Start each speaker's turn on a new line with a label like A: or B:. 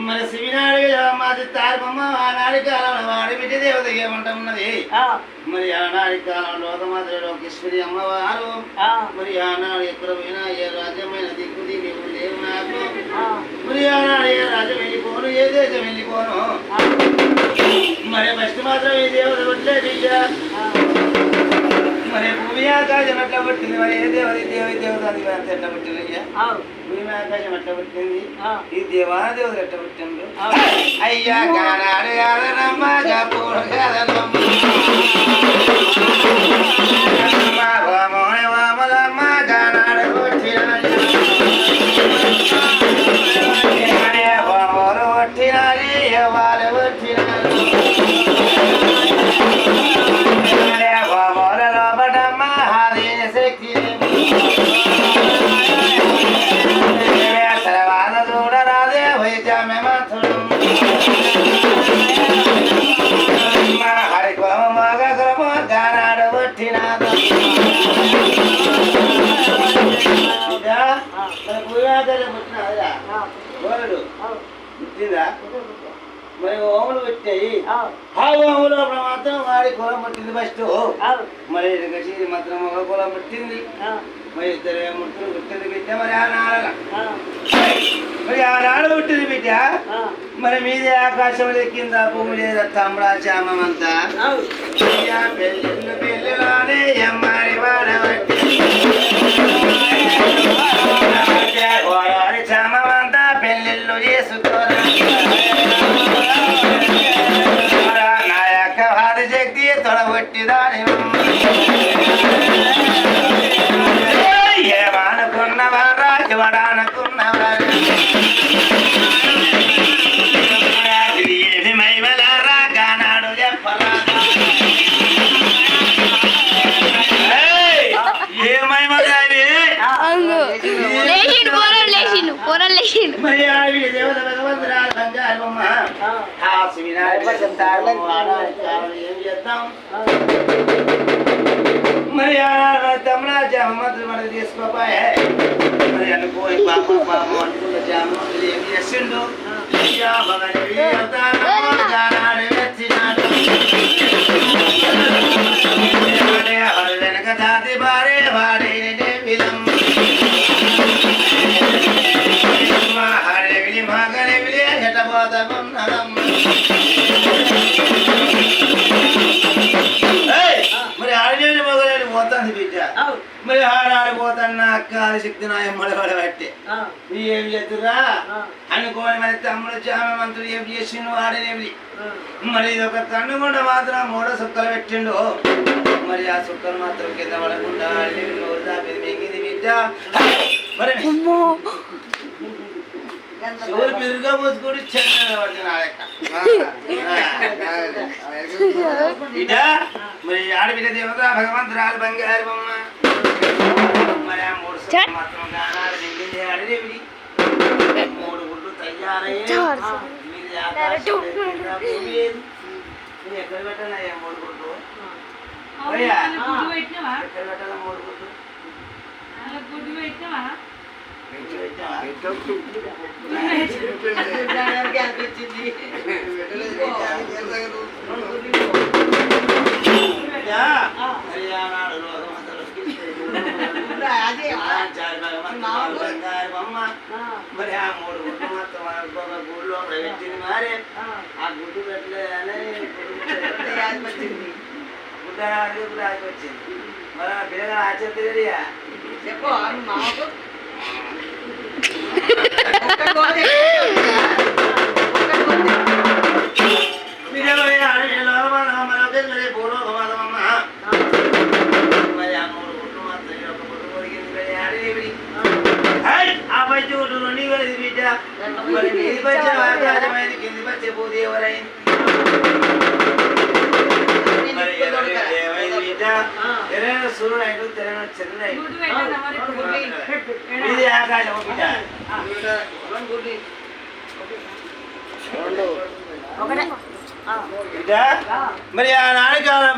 A: మన శివనాడి మాది తారపమ్మ ఆనాడి కాలంలో వాడి బిడ్డ దేవత ఏమంట ఉన్నది. మరి ఆనాడి కాలంలో లోకేశ్వరి అమ్మవారు మరి ఆనాడు ఎక్కడ పోయినా ఏ రాజ్యమైన దిక్కు దిగి లేవు నాకు. మరి ఆనాడు ఏ రాజ్యం వెళ్ళిపోను, ఏ దేశం వెళ్ళిపోను. మరి ఫస్ట్ మాత్రం ఈ దేవత పట్లే బిడ్డ. మరి భూమి ఆకాశం ఎట్లా పుట్టింది, మరి ఏ దేవత దేవత ఎట్లా పుట్టింది అయ్యా? భూమి ఆకాశం ఎట్లా పుట్టింది, ఈ దేవాన దేవత ఎట్లా పుట్టిండు అయ్యా? గానాడు గాదనమ్మ గపూరు గాదనమ్మ వామోని వామలమ్మ గానాడు పుట్టినాడు వామోలు పుట్టినాడు వాళ్ళు పుట్టినాడు వామోల లోపటమ్మ హాదీన శక్తి తర్వాత చూడరాదే వైద్యమే మంత్రుడు హరికులమ మగకులమ గానాడు పుట్టినాడు. పుట్టినాదా గోరడు పుట్టిందా? మరి ఓములు పెట్టాయి. ఆ ఓములో మాత్రం వాడి కులం పుట్టింది ఫస్ట్. మరి కచేరి మాత్రం ఒక కులం పుట్టింది. మరి ఇద్దరు ముట్టులు పుట్టింది బిడ్డ. మరి ఆనాడు పుట్టింది బిడ్డ. మరి మీదే ఆకాశం కింద భూమి లేదా తమ్ముడా శ్యామంతా పెళ్ళిళ్ళు పెళ్ళిలానే ఎమ్మారి వాడబట్టి శ్యామంతా పెళ్ళిళ్ళు చేసుకోరా నా యొక్క భారీ శక్తి తొడగొట్టిదాని ఏమనుకున్నవారా శివడానుకున్నవారు ఇది ఏది మైవలారా గానాడు చెప్పరా మరి ఆవిడ దేవత భగవంతురాలు బంగారు బొమ్మ ఏం చేద్దాం? మరి తమ్ముడా జామంతులు మనకు తీసుకోపాయే. మరి అనుకోని పాప పాప అనుకున్న జామంతులు ఏం చేసిండు? వెనక దాది బారే వారే విలం హరేవిలి మగరేవిలి హెటబోదమున్నదమ్మ. మరి ఆడేవి మొగలేని పోతుంది బిడ్డ. మరి ఆడాడిపోతాను నా అక్క శక్తి నా ఎమ్మడి పట్టి ఏం చేతురా అనుకోని మరి తమ్ముడు జామంతుడు ఏం చేసిండు ఆడనేవి. మరి ఇది ఒక కన్నుగుండ మాత్రం మూడో సుక్కలు పెట్టిండు. మరి ఆ సుక్కలు మాత్రం కింద పడకుండా మింగింది బిడ్డ. మరి ఎవరు పెరుగా పోసుకొని మరి ఆడబిడ్డ దేవత భగవంతురాలు బంగారు బొమ్మ. మరి ఆ మూడు మాత్రం గానాలు నిండింది ఆడదేవి. మూడు గుడ్లు తయారయ్యే ఎక్కడ పెట్టాలయ్యా మూడు గుడ్లు? ఎక్కడ పెట్టాలా మూడు గుడ్లు? మరి ఆ మూడు గుడ్లు మొత్తం గుడిలో పెట్టింది. మరి ఆ గుడ్డు పెట్టలేదని గుడ్డ వచ్చింది. మరి ఆ పిల్లగా ఆచరిగా చెప్పు మాకు కింది వచ్చే పోతే ఎవరైంది? సూర్యుడు అయిన చంద్రుడు ఇది ఆకాశం మరి ఆ నాడు కాలం